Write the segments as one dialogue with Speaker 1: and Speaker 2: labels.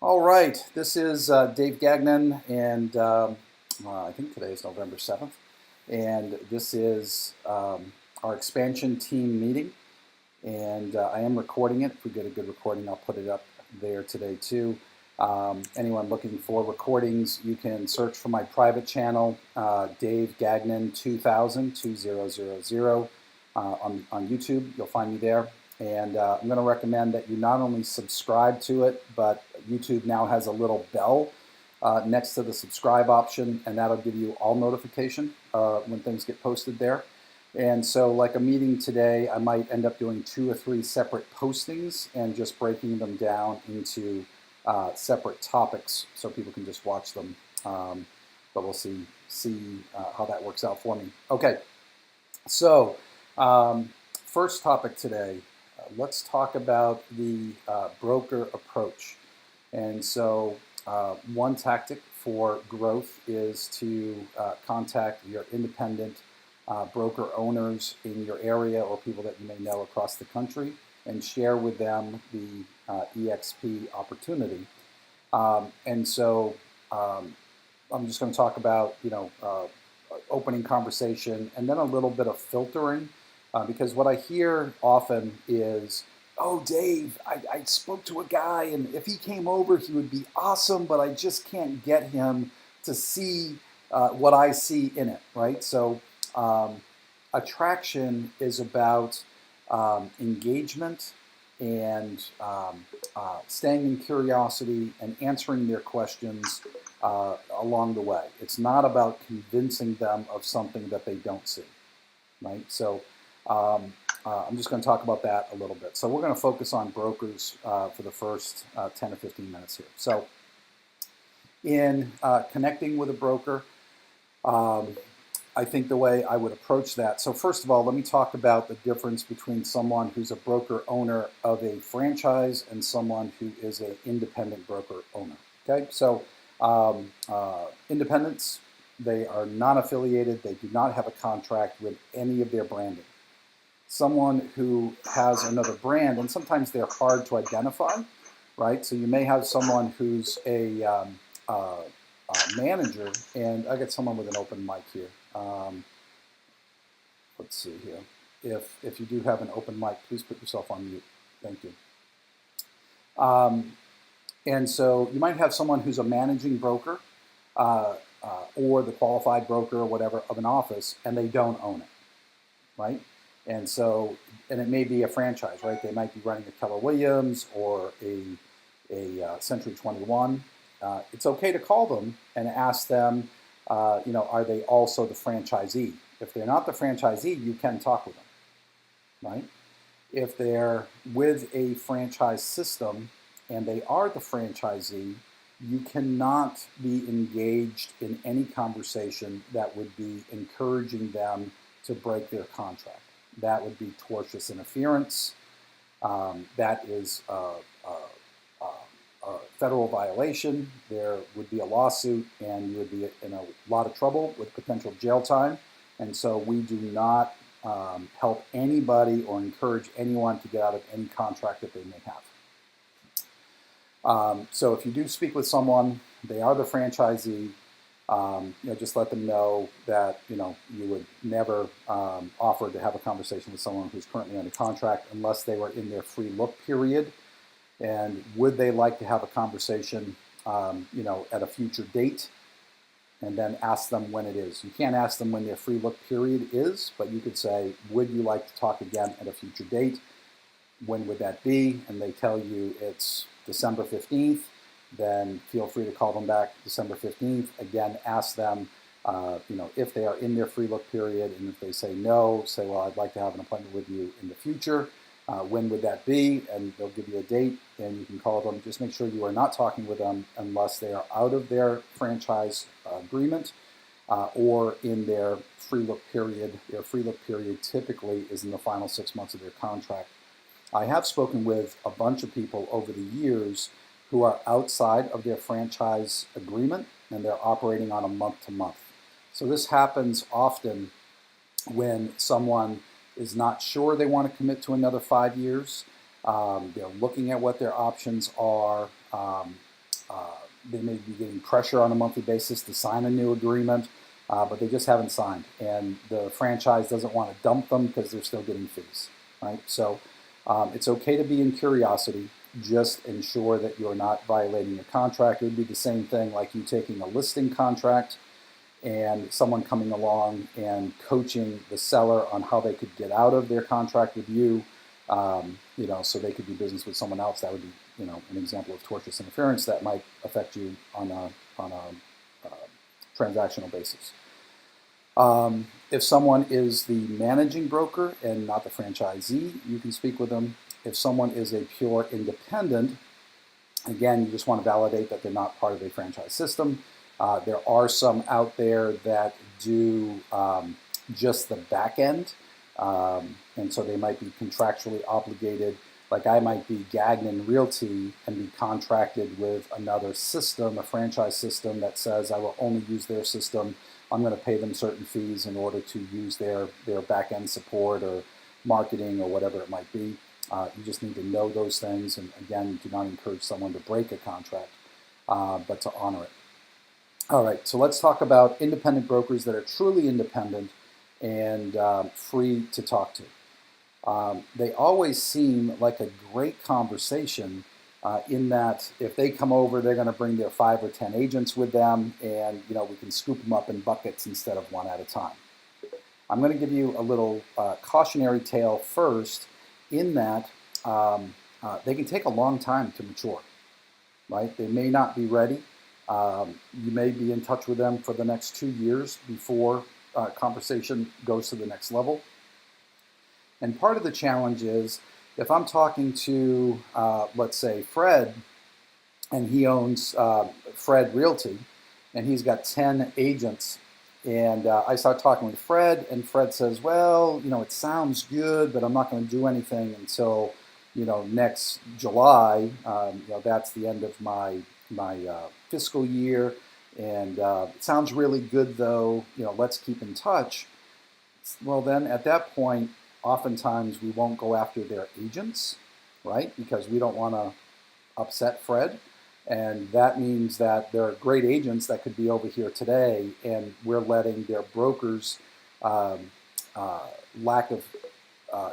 Speaker 1: All right, this is Dave Gagnon, and I think today is November 7th, and this is our expansion team meeting, and I am recording it. If we get a good recording, I'll put it up there today too. Anyone looking for recordings, you can search for my private channel, Dave Gagnon 2000 on YouTube. You'll find me there. And I'm going to recommend that you not only subscribe to it, but YouTube now has a little bell next to the subscribe option, and that'll give you all notification when things get posted there. And so like a meeting today, I might end up doing 2 or 3 separate postings and just breaking them down into separate topics so people can just watch them. But we'll see how that works out for me. Okay, so first topic today. Let's talk about the broker approach. And so one tactic for growth is to contact your independent broker owners in your area or people that you may know across the country and share with them the EXP opportunity. And so I'm just going to talk about, opening conversation and then a little bit of filtering. Because what I hear often is, oh, Dave, I spoke to a guy, and if he came over, he would be awesome, but I just can't get him to see what I see in it, right? So attraction is about engagement and staying in curiosity and answering their questions along the way. It's not about convincing them of something that they don't see, right? So I'm just going to talk about that a little bit. So we're going to focus on brokers for the first 10 or 15 minutes here. So in connecting with a broker, I think the way I would approach that. So first of all, let me talk about the difference between someone who's a broker owner of a franchise and someone who is an independent broker owner. Okay, so independents, they are non-affiliated. They do not have a contract with any of their branding. Someone who has another brand, and sometimes they're hard to identify, right? So you may have someone who's a manager, and I got someone with an open mic here. Let's see here. If you do have an open mic, please put yourself on mute. Thank you. And so you might have someone who's a managing broker or the qualified broker or whatever of an office, and they don't own it, right? And so, and it may be a franchise, right? They might be running a Keller Williams or a Century 21. It's okay to call them and ask them, are they also the franchisee? If they're not the franchisee, you can talk with them, right? If they're with a franchise system and they are the franchisee, you cannot be engaged in any conversation that would be encouraging them to break their contract. That would be tortious interference. That is a federal violation. There would be a lawsuit, and you would be in a lot of trouble with potential jail time. And so we do not help anybody or encourage anyone to get out of any contract that they may have. So if you do speak with someone, they are the franchisee, just let them know that, you would never offer to have a conversation with someone who's currently under contract unless they were in their free look period. And would they like to have a conversation, at a future date, and then ask them when it is. You can't ask them when their free look period is, but you could say, would you like to talk again at a future date? When would that be? And they tell you it's December 15th. Then feel free to call them back December 15th. Again, ask them, if they are in their free look period, and if they say no, say, well, I'd like to have an appointment with you in the future. When would that be? And they'll give you a date, and you can call them. Just make sure you are not talking with them unless they are out of their franchise agreement or in their free look period. Their free look period typically is in the final 6 months of their contract. I have spoken with a bunch of people over the years who are outside of their franchise agreement, and they're operating on a month-to-month. So this happens often when someone is not sure they want to commit to another 5 years. They're looking at what their options are. they may be getting pressure on a monthly basis to sign a new agreement, but they just haven't signed, and the franchise doesn't want to dump them because they're still getting fees, right? So it's okay to be in curiosity. Just ensure that you're not violating your contract. It would be the same thing like you taking a listing contract and someone coming along and coaching the seller on how they could get out of their contract with you, so they could do business with someone else. That would be, an example of tortious interference that might affect you on a transactional basis. If someone is the managing broker and not the franchisee, you can speak with them. If someone is a pure independent, again, you just want to validate that they're not part of a franchise system. There are some out there that do just the back end, and so they might be contractually obligated. Like I might be Gagnon Realty and be contracted with another system, a franchise system that says I will only use their system. I'm going to pay them certain fees in order to use their back end support or marketing or whatever it might be. You just need to know those things, and again, do not encourage someone to break a contract, but to honor it. All right, so let's talk about independent brokers that are truly independent and free to talk to. They always seem like a great conversation in that if they come over, they're going to bring their 5 or 10 agents with them, and we can scoop them up in buckets instead of one at a time. I'm going to give you a little cautionary tale first, in that they can take a long time to mature, right? They may not be ready. You may be in touch with them for the next 2 years before conversation goes to the next level. And part of the challenge is if I'm talking to, let's say, Fred, and he owns Fred Realty, and he's got 10 agents, and I start talking with Fred, and Fred says, well, it sounds good, but I'm not going to do anything until, next July. That's the end of my fiscal year, and it sounds really good, though. Let's keep in touch. Well, then at that point, oftentimes we won't go after their agents, right? Because we don't want to upset Fred. And that means that there are great agents that could be over here today, and we're letting their brokers' lack of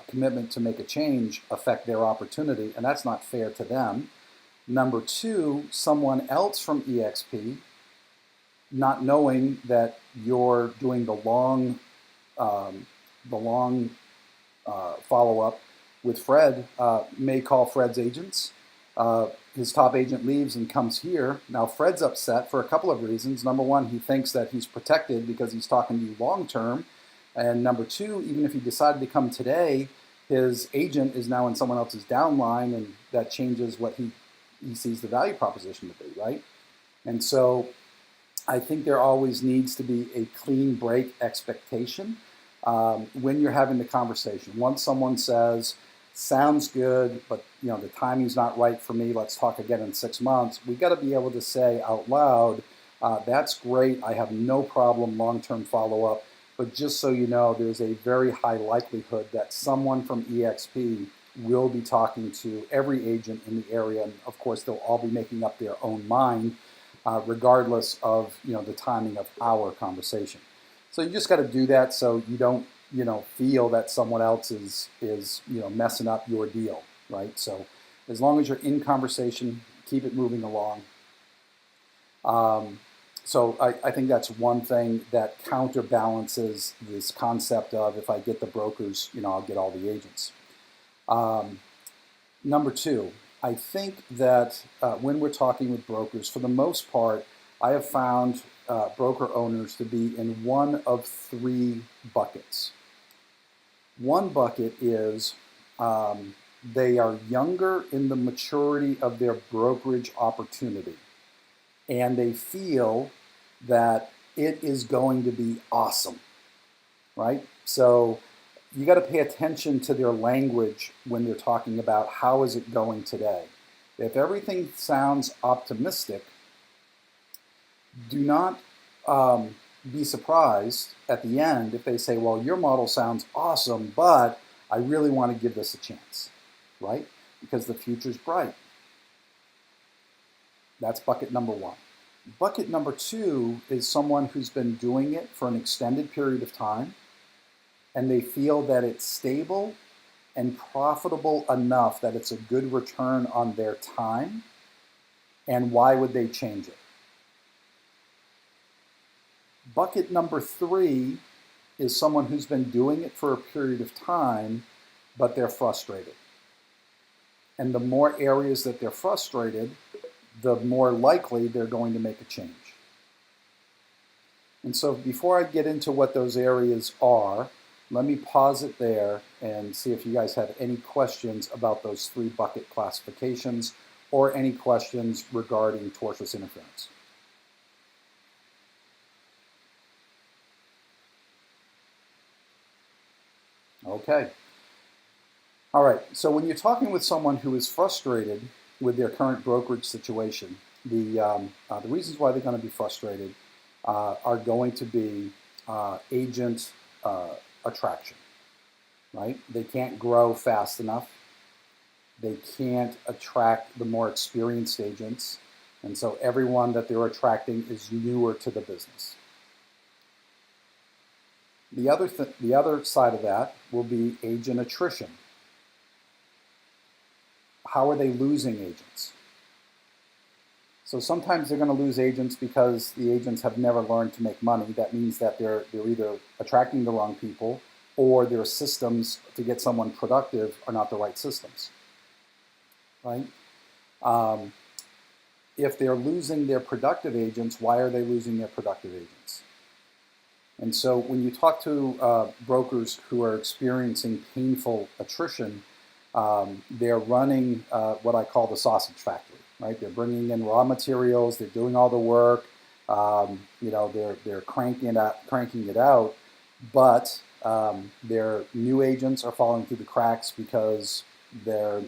Speaker 1: commitment to make a change affect their opportunity, and that's not fair to them. Number two, someone else from EXP, not knowing that you're doing the long follow-up with Fred, may call Fred's agents. His top agent leaves and comes here. Now Fred's upset for a couple of reasons. Number one, he thinks that he's protected because he's talking to you long-term. And number two, even if he decided to come today, his agent is now in someone else's downline, and that changes what he sees the value proposition to be, right? And so I think there always needs to be a clean break expectation when you're having the conversation. Once someone says, sounds good, but the timing's not right for me, let's talk again in 6 months, we got to be able to say out loud, that's great, I have no problem long-term follow-up, but just so you know, there's a very high likelihood that someone from EXP will be talking to every agent in the area, and of course they'll all be making up their own mind, regardless of the timing of our conversation. So you just got to do that so you don't feel that someone else is messing up your deal, right? So as long as you're in conversation, keep it moving along. So I think that's one thing that counterbalances this concept of if I get the brokers, I'll get all the agents. Number two, I think that when we're talking with brokers, for the most part, I have found broker owners to be in one of 3 buckets. One bucket is they are younger in the maturity of their brokerage opportunity, and they feel that it is going to be awesome, right? So you got to pay attention to their language when they're talking about how is it going today. If everything sounds optimistic, do not be surprised at the end if they say, well, your model sounds awesome, but I really want to give this a chance, right? Because the future's bright. That's bucket number one. Bucket number two is someone who's been doing it for an extended period of time and they feel that it's stable and profitable enough that it's a good return on their time. And why would they change it? Bucket number three is someone who's been doing it for a period of time, but they're frustrated. And the more areas that they're frustrated, the more likely they're going to make a change. And so before I get into what those areas are, let me pause it there and see if you guys have any questions about those three bucket classifications or any questions regarding tortious interference. Okay. All right, so when you're talking with someone who is frustrated with their current brokerage situation, the reasons why they're going to be frustrated are going to be agent attraction, right? They can't grow fast enough. They can't attract the more experienced agents. And so everyone that they're attracting is newer to the business. The other side of that will be agent attrition. How are they losing agents? So sometimes they're going to lose agents because the agents have never learned to make money. That means that they're either attracting the wrong people or their systems to get someone productive are not the right systems, right? If they're losing their productive agents, why are they losing their productive agents? And so when you talk to brokers who are experiencing painful attrition, they're running what I call the sausage factory, right? They're bringing in raw materials, they're doing all the work, they're cranking it out, but their new agents are falling through the cracks because they're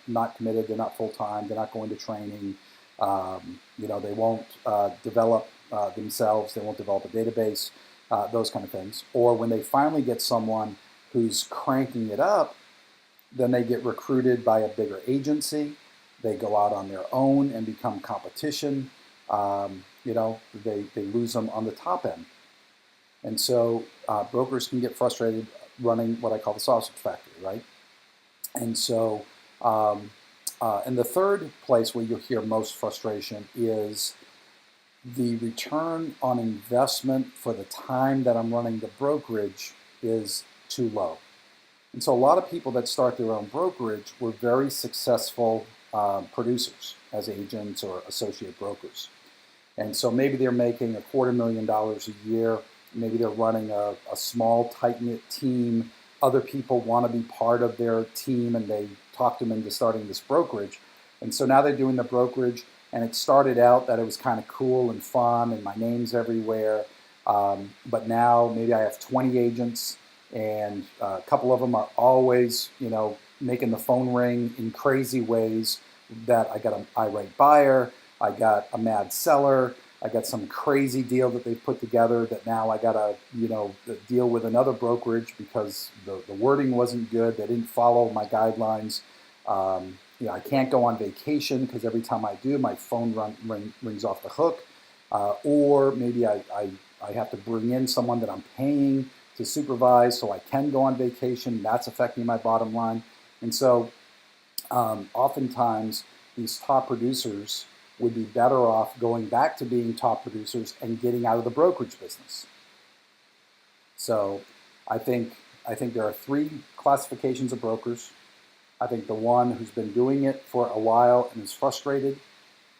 Speaker 1: not committed, they're not full time, they're not going to training, they won't develop themselves, they won't develop a database, those kind of things. Or when they finally get someone who's cranking it up, then they get recruited by a bigger agency. They go out on their own and become competition. They lose them on the top end. And so brokers can get frustrated running what I call the sausage factory, right? And so, and the third place where you'll hear most frustration is the return on investment for the time that I'm running the brokerage is too low. And so a lot of people that start their own brokerage were very successful producers as agents or associate brokers. And so maybe they're making $250,000 a year. Maybe they're running a small, tight-knit team. Other people want to be part of their team, and they talked them into starting this brokerage. And so now they're doing the brokerage, and it started out that it was kind of cool and fun, and my name's everywhere. But now maybe I have 20 agents, and a couple of them are always, making the phone ring in crazy ways. That I got an irate buyer, I got a mad seller, I got some crazy deal that they've put together that now I got to, deal with another brokerage because the wording wasn't good. They didn't follow my guidelines. I can't go on vacation because every time I do, my phone rings off the hook. Or maybe I have to bring in someone that I'm paying to supervise so I can go on vacation. That's affecting my bottom line. And so oftentimes these top producers would be better off going back to being top producers and getting out of the brokerage business. So I think there are three classifications of brokers. I think the one who's been doing it for a while and is frustrated,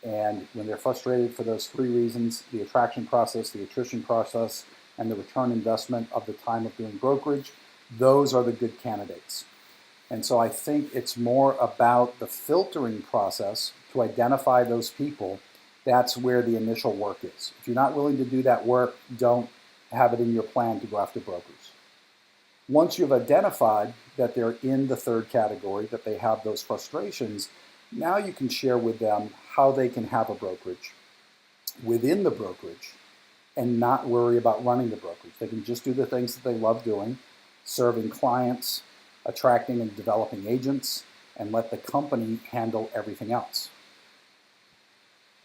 Speaker 1: and when they're frustrated for those three reasons, the attraction process, the attrition process, and the return investment of the time of doing brokerage, those are the good candidates. And so I think it's more about the filtering process to identify those people. That's where the initial work is. If you're not willing to do that work, don't have it in your plan to go after brokers. Once you've identified that they're in the third category, that they have those frustrations, now you can share with them how they can have a brokerage within the brokerage and not worry about running the brokerage. They can just do the things that they love doing, serving clients, attracting and developing agents, and let the company handle everything else.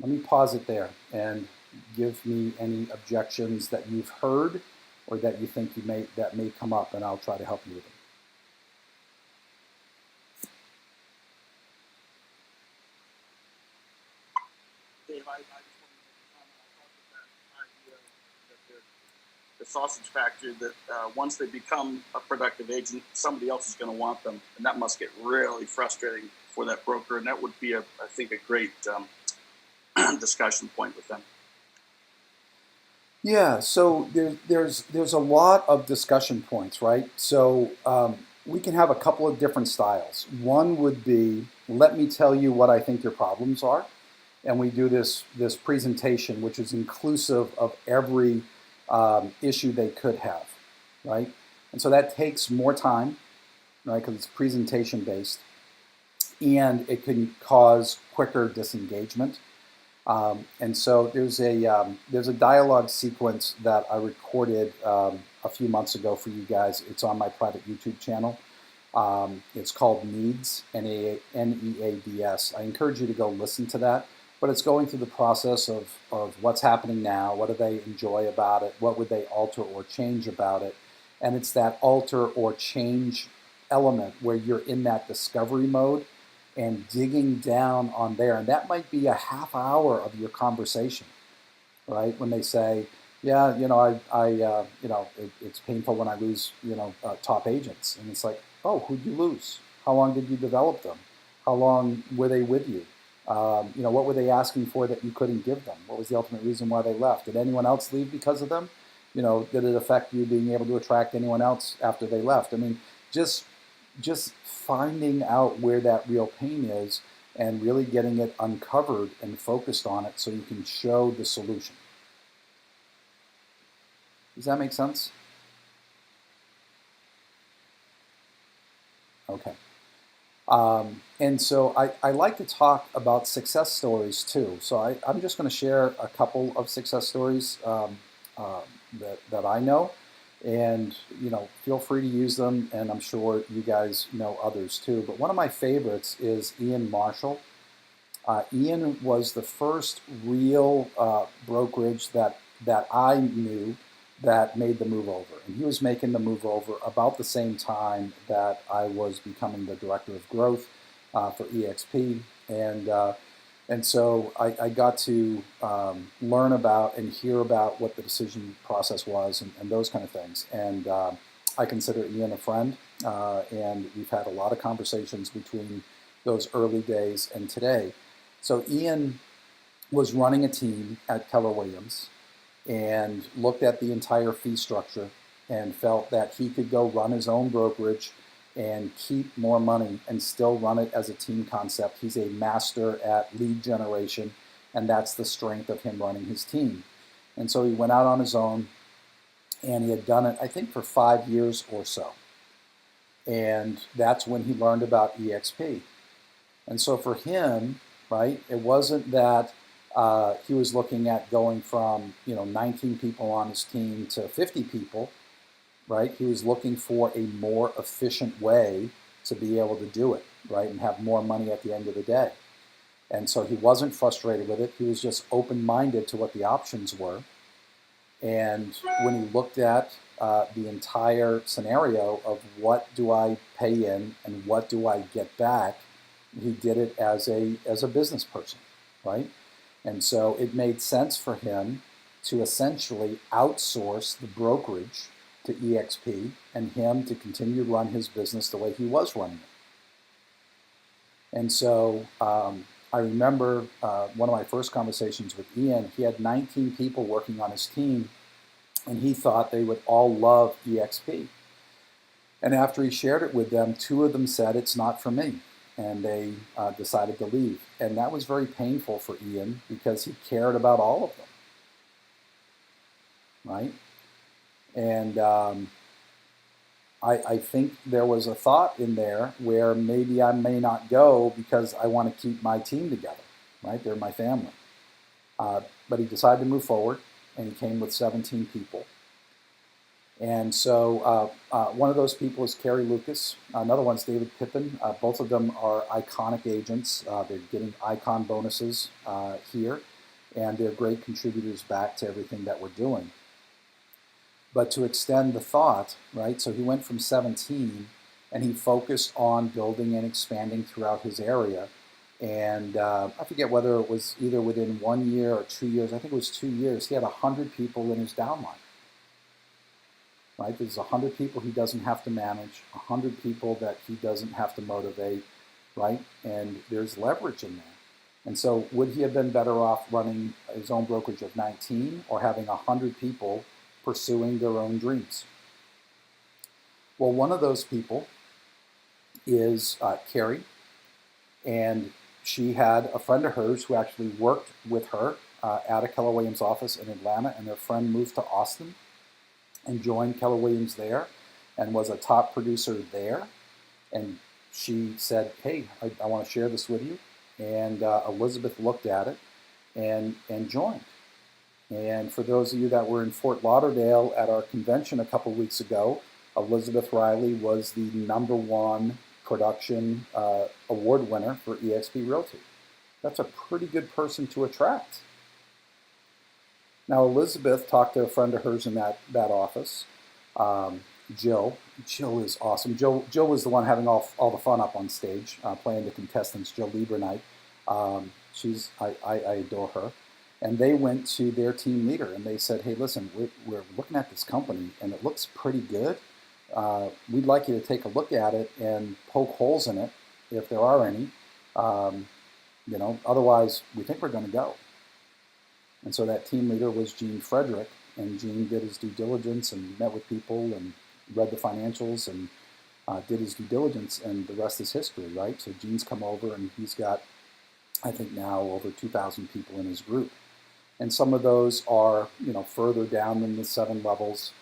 Speaker 1: let me pause it there and give me any objections that you've heard or that you think that may come up, and I'll try to help you with them.
Speaker 2: Dave, I just want to make a comment. I thought that idea that the sausage factory, that once they become a productive agent, somebody else is going to want them, and that must get really frustrating for that broker. And that would be, I think, a great discussion point with them.
Speaker 1: Yeah, so there's a lot of discussion points, right? So we can have a couple of different styles. One would be, let me tell you what I think your problems are, and we do this presentation, which is inclusive of every issue they could have, right? And so that takes more time, right? Because it's presentation based, and it can cause quicker disengagement. And so there's a dialogue sequence that I recorded a few months ago for you guys. It's on my private YouTube channel. It's called Needs, N-E-A-D-S. I encourage you to go listen to that. But it's going through the process of what's happening now, what do they enjoy about it, what would they alter or change about it. And it's that alter or change element where you're in that discovery mode and digging down on there. And that might be a half hour of your conversation, right? When they say, yeah, it's painful when I lose, top agents. And it's like, oh, who'd you lose? How long did you develop them? How long were they with you? What were they asking for that you couldn't give them? What was the ultimate reason why they left? Did anyone else leave because of them? Did it affect you being able to attract anyone else after they left? I mean, just finding out where that real pain is and really getting it uncovered and focused on it so you can show the solution. Does that make sense? Okay. And so I like to talk about success stories too. So I'm just going to share a couple of success stories that I know. And, feel free to use them, and I'm sure you guys know others too. But one of my favorites is Ian Marshall. Ian was the first real brokerage that I knew that made the move over. And he was making the move over about the same time that I was becoming the director of growth for EXP. And so I got to learn about and hear about what the decision process was and those kind of things. And I consider Ian a friend, and we've had a lot of conversations between those early days and today. So Ian was running a team at Keller Williams and looked at the entire fee structure and felt that he could go run his own brokerage and keep more money and still run it as a team concept. He's a master at lead generation, and that's the strength of him running his team. And so he went out on his own, and he had done it, I think, for 5 years or so. And that's when he learned about EXP. And so for him, right, it wasn't that he was looking at going from 19 people on his team to 50 people, right? He was looking for a more efficient way to be able to do it, right, and have more money at the end of the day. And so he wasn't frustrated with it. He was just open-minded to what the options were. And when he looked at the entire scenario of what do I pay in and what do I get back, he did it as a business person, right? And so it made sense for him to essentially outsource the brokerage to EXP and him to continue to run his business the way he was running it. And so I remember one of my first conversations with Ian. He had 19 people working on his team, and he thought they would all love EXP. And after he shared it with them, 2 of them said, it's not for me. And they decided to leave. And that was very painful for Ian because he cared about all of them, right? And I think there was a thought in there where maybe I may not go because I want to keep my team together, right? They're my family. But he decided to move forward, and he came with 17 people. And so one of those people is Kerry Lucas. Another one is David Pippin. Both of them are iconic agents. They're getting icon bonuses here. and they're great contributors back to everything that we're doing. But to extend the thought, right? So he went from 17 and he focused on building and expanding throughout his area. And I forget whether it was either within 1 year or 2 years. I think it was 2 years. He had 100 people in his downline. Right? There's 100 people he doesn't have to manage, 100 people that he doesn't have to motivate, right? And there's leverage in there. And so would he have been better off running his own brokerage of 19 or having 100 people pursuing their own dreams? Well, one of those people is Carrie, and she had a friend of hers who actually worked with her at a Keller Williams office in Atlanta, and their friend moved to Austin and joined Keller Williams there and was a top producer there. And she said, hey, I want to share this with you. And Elizabeth looked at it and joined. And for those of you that were in Fort Lauderdale at our convention a couple of weeks ago, Elizabeth Riley was the #1 production award winner for eXp Realty. That's a pretty good person to attract. Now, Elizabeth talked to a friend of hers in that office, Jill. Jill is awesome. Jill was the one having all the fun up on stage, playing the contestants, Jill Liebernight. I adore her. And they went to their team leader and they said, hey, listen, we're looking at this company and it looks pretty good. We'd like you to take a look at it and poke holes in it, if there are any. Otherwise, we think we're going to go. And so that team leader was Gene Frederick, and Gene did his due diligence and met with people and read the financials and did his due diligence, and the rest is history, right? So Gene's come over and he's got, I think now, over 2,000 people in his group. And some of those are, further down than the 7 levels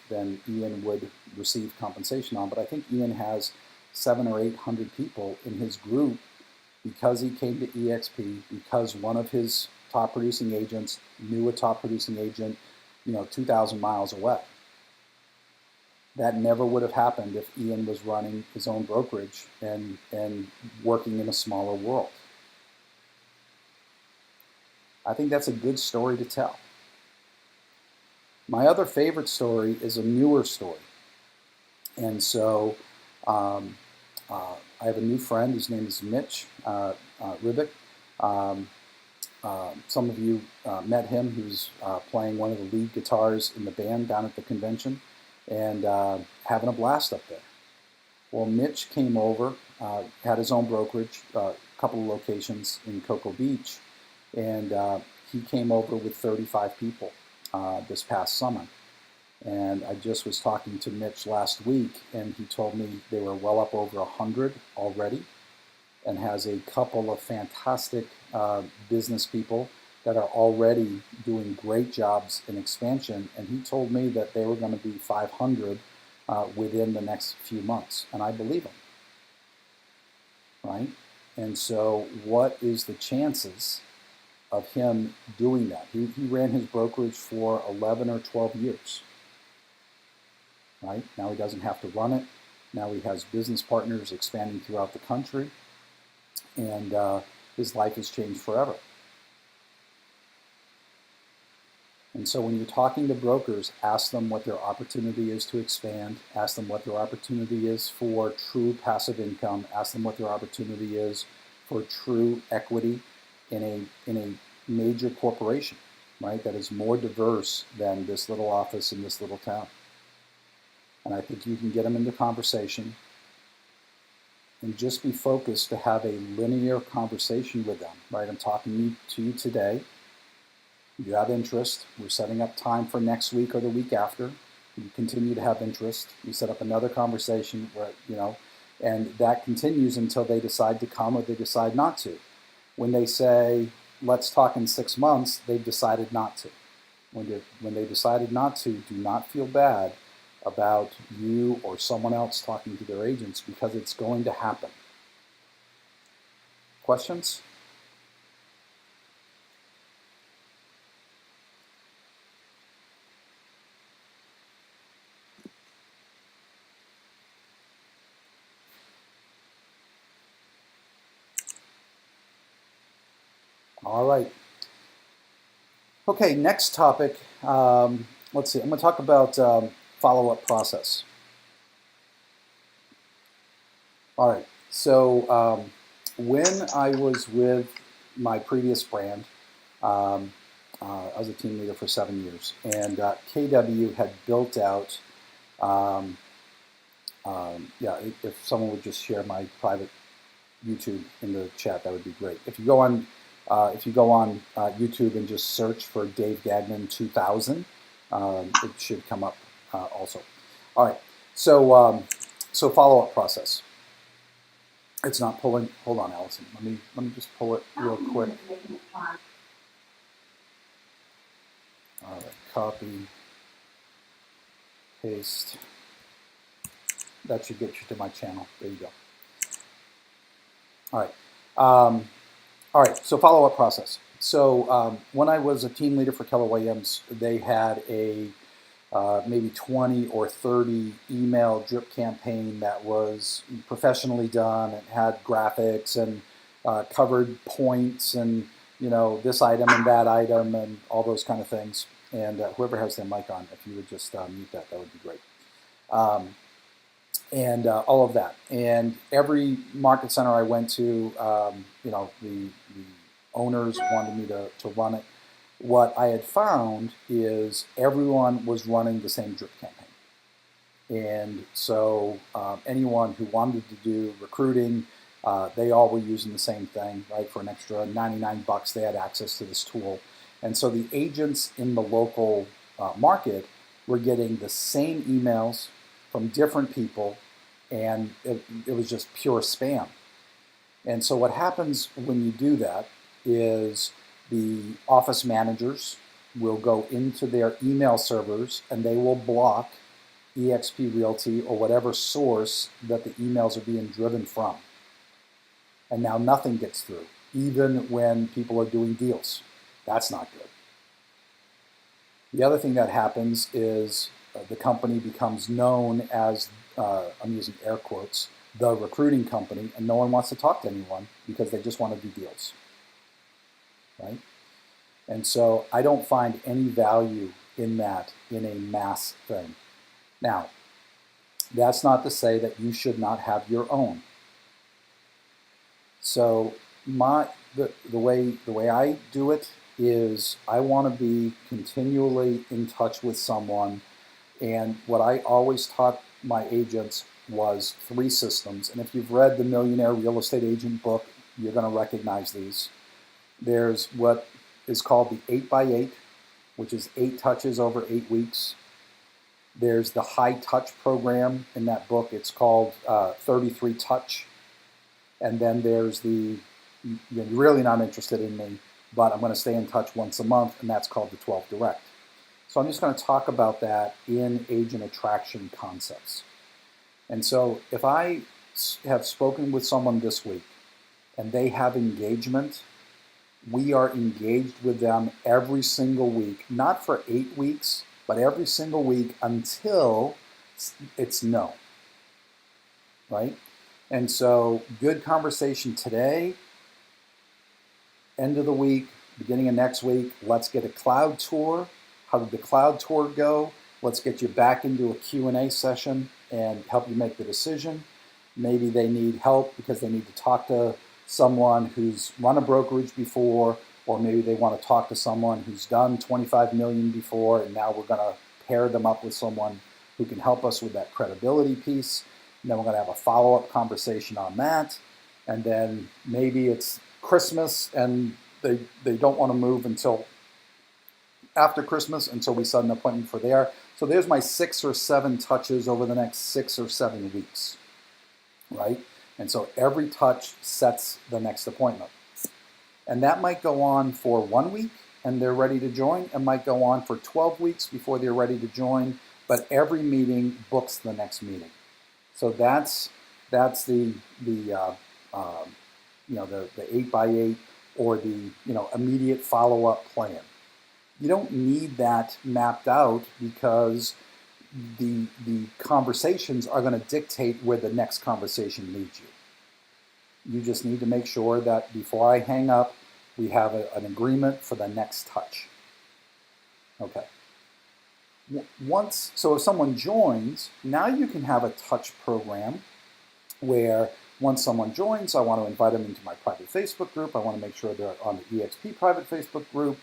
Speaker 1: than Ian would receive compensation on. But I think Ian has 700 or 800 people in his group because he came to eXp, because one of his top producing agents knew a top producing agent, 2,000 miles away. That never would have happened if Ian was running his own brokerage and working in a smaller world. I think that's a good story to tell. My other favorite story is a newer story. And so I have a new friend. His name is Mitch Ribic. Some of you met him. He was playing one of the lead guitars in the band down at the convention and having a blast up there. Well, Mitch came over, had his own brokerage, a couple of locations in Cocoa Beach, and he came over with 35 people this past summer. And I just was talking to Mitch last week, and he told me they were well up over 100 already, and has a couple of fantastic business people that are already doing great jobs in expansion. And he told me that they were going to be 500 within the next few months. And I believe him, right? And so what is the chances of him doing that? He ran his brokerage for 11 or 12 years, right? Now he doesn't have to run it. Now he has business partners expanding throughout the country. And his life has changed forever. And so when you're talking to brokers, ask them what their opportunity is to expand. Ask them what their opportunity is for true passive income. Ask them what their opportunity is for true equity in a major corporation, right? That is more diverse than this little office in this little town. And I think you can get them into conversation and just be focused to have a linear conversation with them, right? I'm talking to you today. You have interest. We're setting up time for next week or the week after. You continue to have interest. You set up another conversation where, and that continues until they decide to come or they decide not to. When they say, let's talk in 6 months, they've decided not to. When they decided not to, do not feel bad about you or someone else talking to their agents, because it's going to happen. Questions? All right. Okay, next topic. Let's see. I'm going to talk about follow-up process. All right. So when I was with my previous brand, I was a team leader for 7 years, and KW had built out. Yeah, if someone would just share my private YouTube in the chat, that would be great. If you go on YouTube and just search for Dave Gagnon 2000, it should come up also. All right. So follow-up process. It's not pulling. Hold on, Allison. Let me just pull it real quick. All right. Copy. Paste. That should get you to my channel. There you go. All right. All right. So follow-up process. So when I was a team leader for Keller Williams, they had a maybe 20 or 30 email drip campaign that was professionally done and had graphics and covered points and this item and that item and all those kind of things. And whoever has their mic on, if you would just mute that, that would be great. And all of that. And every market center I went to, the owners wanted me to run it. What I had found is everyone was running the same drip campaign. And so anyone who wanted to do recruiting, they all were using the same thing, right? For an extra $99, they had access to this tool. And so the agents in the local market were getting the same emails from different people, and it was just pure spam. And so what happens when you do that is the office managers will go into their email servers and they will block eXp Realty or whatever source that the emails are being driven from. And now nothing gets through, even when people are doing deals. That's not good. The other thing that happens is the company becomes known as, I'm using air quotes, the recruiting company, and no one wants to talk to anyone because they just want to do deals, right? And so I don't find any value in that in a mass thing. Now, that's not to say that you should not have your own. So the way I do it is I want to be continually in touch with someone, and what I always taught my agents was 3 systems. And if you've read the Millionaire Real Estate Agent book, you're going to recognize these. There's what is called the 8x8, which is 8 touches over 8 weeks. There's the high touch program in that book. It's called 33 touch. And then there's you're really not interested in me, but I'm going to stay in touch once a month, and that's called the 12 direct. So I'm just going to talk about that in agent attraction concepts. And so if I have spoken with someone this week and they have engagement, we are engaged with them every single week, not for 8 weeks, but every single week until it's no, right? And so good conversation today, end of the week, beginning of next week, let's get a cloud tour. How did the cloud tour go? Let's get you back into a Q&A session and help you make the decision. Maybe they need help because they need to talk to someone who's run a brokerage before, or maybe they want to talk to someone who's done 25 million before, and now we're going to pair them up with someone who can help us with that credibility piece. And then we're going to have a follow-up conversation on that. And then maybe it's Christmas and they don't want to move until after Christmas, and so we set an appointment for there. So there's my 6 or 7 touches over the next 6 or 7 weeks, right? And so every touch sets the next appointment. And that might go on for 1 week and they're ready to join. It might go on for 12 weeks before they're ready to join, but every meeting books the next meeting. So that's the 8x8 or the immediate follow-up plan. You don't need that mapped out because the conversations are going to dictate where the next conversation leads you. You just need to make sure that before I hang up, we have an agreement for the next touch. Okay. So if someone joins, now you can have a touch program where once someone joins, I want to invite them into my private Facebook group. I want to make sure they're on the EXP private Facebook group.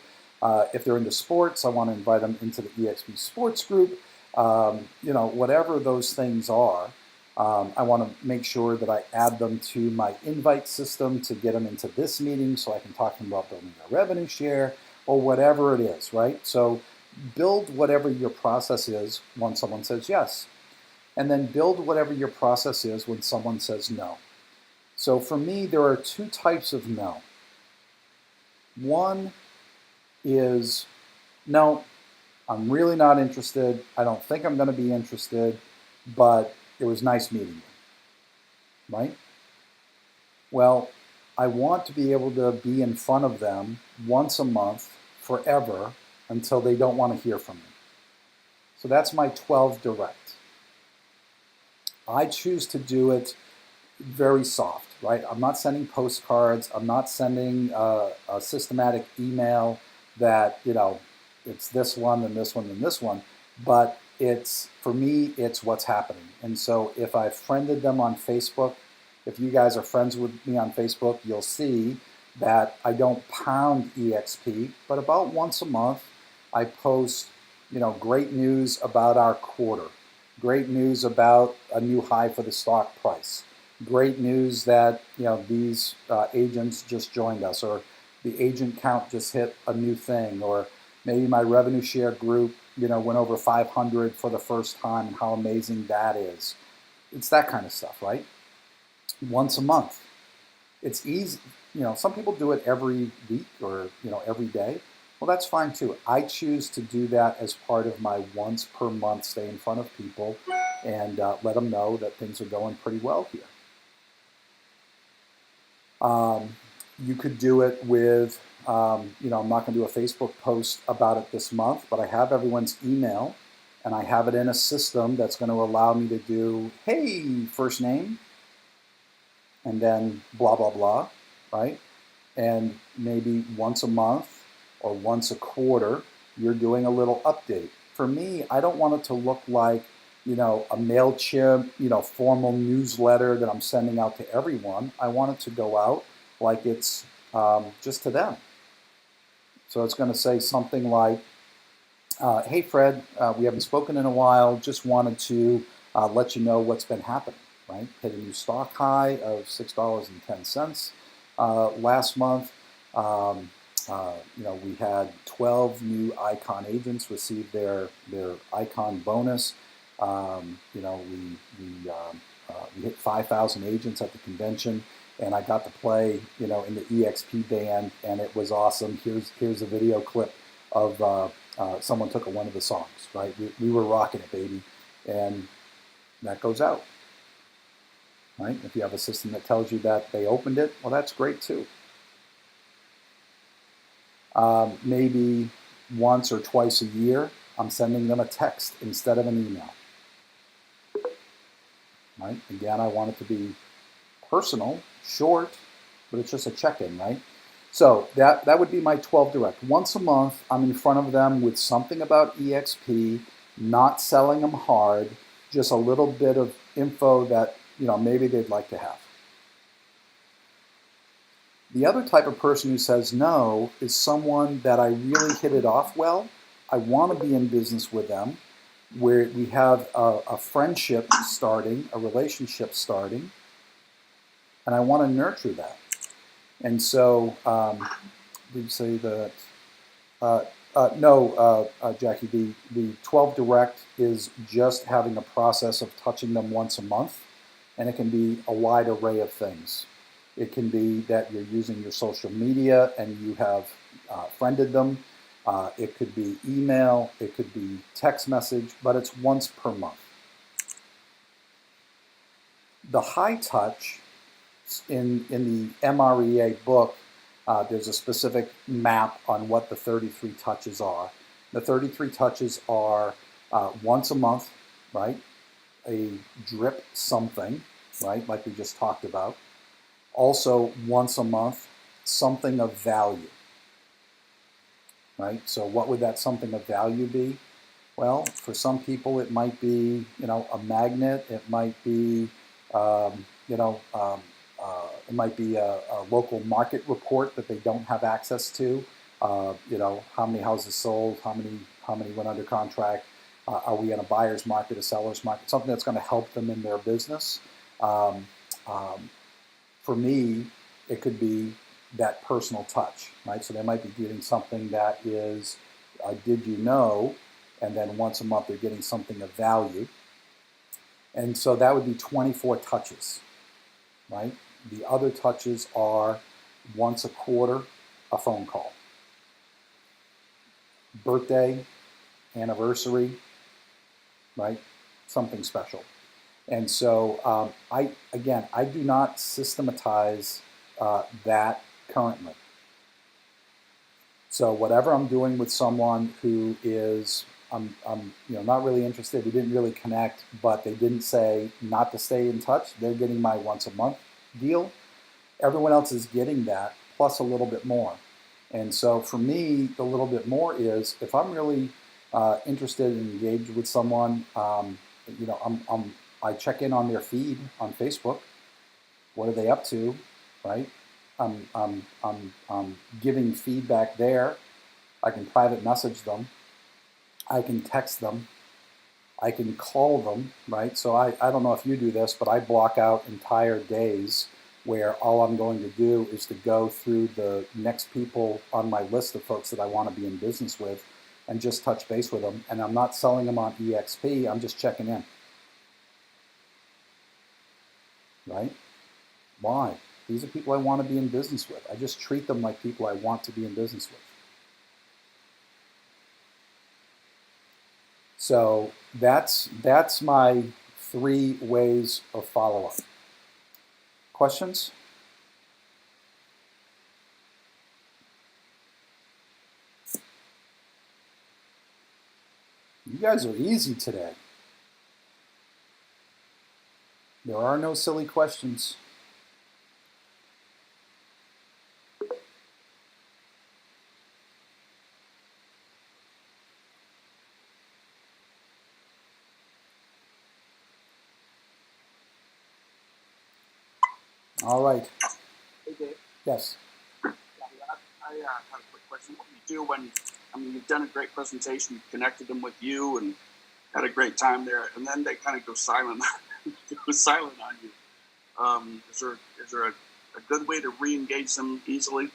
Speaker 1: If they're into sports, I want to invite them into the EXP sports group. Whatever those things are, I want to make sure that I add them to my invite system to get them into this meeting so I can talk to them about building their revenue share or whatever it is, right? So build whatever your process is when someone says yes. And then build whatever your process is when someone says no. So for me, there are two types of no. One is, no, I'm really not interested. I don't think I'm going to be interested, but it was nice meeting you, right? Well, I want to be able to be in front of them once a month forever until they don't want to hear from me. So that's my 12 direct. I choose to do it very soft, right? I'm not sending postcards. I'm not sending a systematic email that, it's this one, then this one, then this one. But for me, it's what's happening. And so if I've friended them on Facebook, if you guys are friends with me on Facebook, you'll see that I don't pound EXP, but about once a month, I post, great news about our quarter, great news about a new high for the stock price, great news that these agents just joined us, or the agent count just hit a new thing, or maybe my revenue share group went over 500 for the first time and how amazing that is. It's that kind of stuff, right? Once a month. It's easy. Some people do it every week or every day. Well, that's fine too. I choose to do that as part of my once per month stay in front of people and let them know that things are going pretty well here. You could do it with, I'm not going to do a Facebook post about it this month, but I have everyone's email and I have it in a system that's going to allow me to do, hey, first name, and then blah, blah, blah, right? And maybe once a month or once a quarter, you're doing a little update. For me, I don't want it to look like, a MailChimp, formal newsletter that I'm sending out to everyone. I want it to go out like it's just to them. So it's going to say something like, hey, Fred, we haven't spoken in a while. Just wanted to let you know what's been happening, right? Hit a new stock high of $6.10 last month. We had 12 new Icon agents receive their Icon bonus. We hit 5,000 agents at the convention, and I got to play, in the EXP band, and it was awesome. Here's a video clip of someone took one of the songs, right? We were rocking it, baby, and that goes out, right? If you have a system that tells you that they opened it, well, that's great too. Maybe once or twice a year, I'm sending them a text instead of an email. Right? Again, I want it to be personal, short, but it's just a check-in, right? So that would be my 12 direct. Once a month, I'm in front of them with something about EXP, not selling them hard, just a little bit of info that maybe they'd like to have. The other type of person who says no is someone that I really hit it off well. I want to be in business with them, where we have a friendship starting, a relationship starting, and I want to nurture that. And so, did you say that? No, Jackie, the 12 direct is just having a process of touching them once a month, and it can be a wide array of things. It can be that you're using your social media and you have friended them. It could be email, it could be text message, but it's once per month. The high touch, in the MREA book, there's a specific map on what the 33 touches are. The 33 touches are once a month, right? A drip something, right? Like we just talked about. Also, once a month, something of value. right? So what would that something of value be? Well, for some people, it might be, a magnet. It might be, it might be a local market report that they don't have access to. How many houses sold, how many went under contract. Are we in a buyer's market, a seller's market? Something that's going to help them in their business. Um, um, for me, it could be that personal touch, right? So they might be getting something that is, did you know? And then once a month they're getting something of value. And so that would be 24 touches, right? The other touches are once a quarter, a phone call. Birthday, anniversary, right? Something special. And so I do not systematize that currently. So whatever I'm doing with someone who is, I'm not really interested, we didn't really connect, but they didn't say not to stay in touch, they're getting my once a month deal. Everyone else is getting that plus a little bit more. And so for me, the little bit more is if I'm really interested and engaged with someone, I check in on their feed on Facebook. What are they up to, right? I'm giving feedback there. I can private message them. I can text them. I can call them, right? So I don't know if you do this, but I block out entire days where all I'm going to do is to go through the next people on my list of folks that I want to be in business with and just touch base with them. And I'm not selling them on EXP, I'm just checking in, right? Why? These are people I want to be in business with. I just treat them like people I want to be in business with. So that's my 3 ways of follow-up. Questions? You guys are easy today. There are no silly questions. All right.
Speaker 2: Hey, Dave.
Speaker 1: Yes.
Speaker 2: I have a quick question. What do you do when, you've done a great presentation, you've connected them with you and had a great time there, and then they kind of go silent, go silent on you? Is there a good way to re-engage them easily?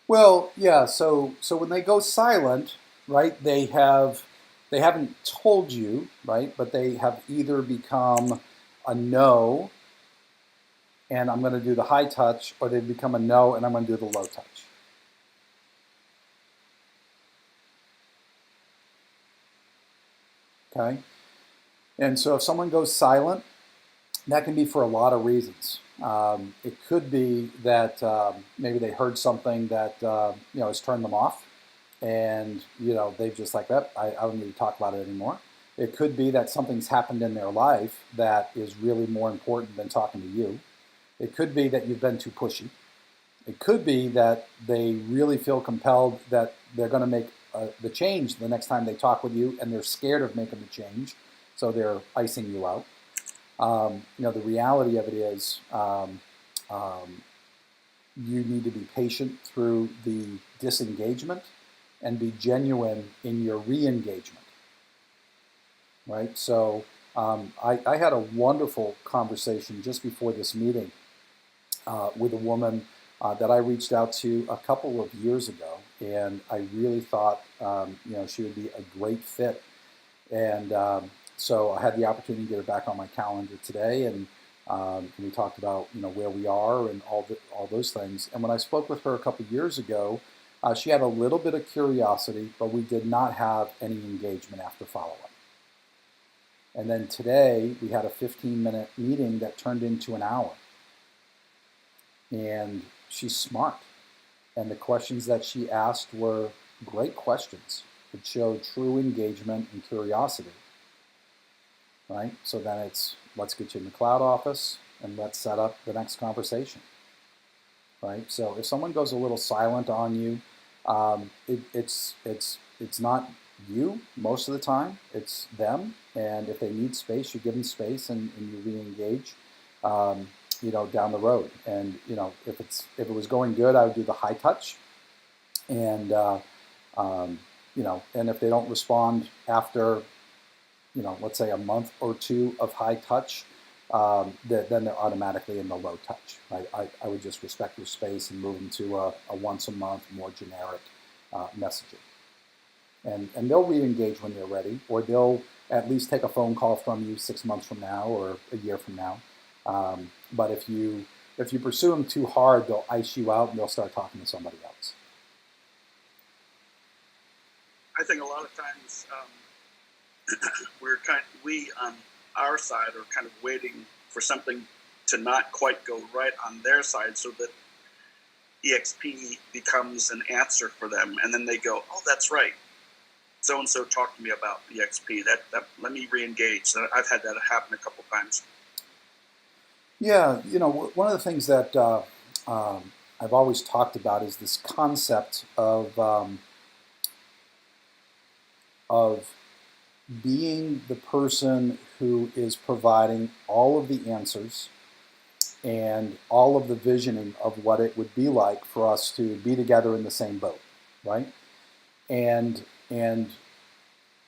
Speaker 1: Well, yeah. So when they go silent, right? They haven't told you, right? But they have either become a no, and I'm going to do the high touch, or they've become a no, and I'm going to do the low touch. Okay. And so if someone goes silent, that can be for a lot of reasons. It could be that maybe they heard something that has turned them off, and they've just like that. I don't need to talk about it anymore. It could be that something's happened in their life that is really more important than talking to you. It could be that you've been too pushy. It could be that they really feel compelled that they're going to make the change the next time they talk with you, and they're scared of making the change, so they're icing you out. The reality of it is you need to be patient through the disengagement and be genuine in your re-engagement, right? So I had a wonderful conversation just before this meeting with a woman that I reached out to a couple of years ago, and I really thought she would be a great fit. And so I had the opportunity to get her back on my calendar today, and we talked about where we are and all those things. And when I spoke with her a couple of years ago, she had a little bit of curiosity, but we did not have any engagement after follow-up. And then today we had a 15-minute meeting that turned into an hour. And she's smart. And the questions that she asked were great questions. It showed true engagement and curiosity. Right? So then it's, let's get you in the cloud office and let's set up the next conversation. Right? So if someone goes a little silent on you, It's not you most of the time. It's them, and if they need space, you give them space, and you re-engage. Down the road. And if it was going good, I would do the high touch, and and if they don't respond after let's say a month or two of high touch, then they're automatically in the low touch. I would just respect your space and move them to a once a month, more generic messaging. And they'll re-engage when you're ready, or they'll at least take a phone call from you 6 months from now or a year from now. But if you pursue them too hard, they'll ice you out and they'll start talking to somebody else.
Speaker 2: I think a lot of times we on our side are kind of waiting for something to not quite go right on their side, so that EXP becomes an answer for them, and then they go, "Oh, that's right. So and so talked to me about EXP. That let me re-engage." I've had that happen a couple times.
Speaker 1: Yeah, one of the things that I've always talked about is this concept of being the person who is providing all of the answers and all of the visioning of what it would be like for us to be together in the same boat, right? And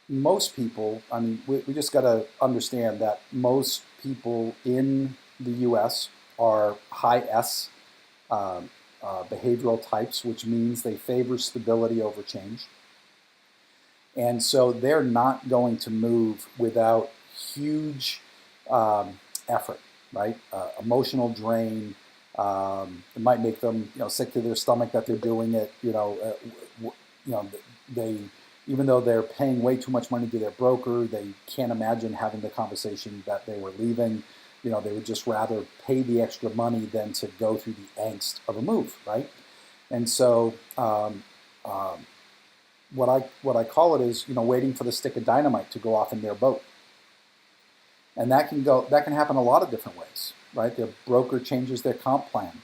Speaker 1: most people, I mean, we just got to understand that most people in the U.S. are high S behavioral types, which means they favor stability over change. And so they're not going to move without huge effort, right? Emotional drain. It might make them, sick to their stomach that they're doing it. They, even though they're paying way too much money to their broker, they can't imagine having the conversation that they were leaving. They would just rather pay the extra money than to go through the angst of a move, right? And so what I call it is, waiting for the stick of dynamite to go off in their boat. And that can happen a lot of different ways, right? Their broker changes their comp plan.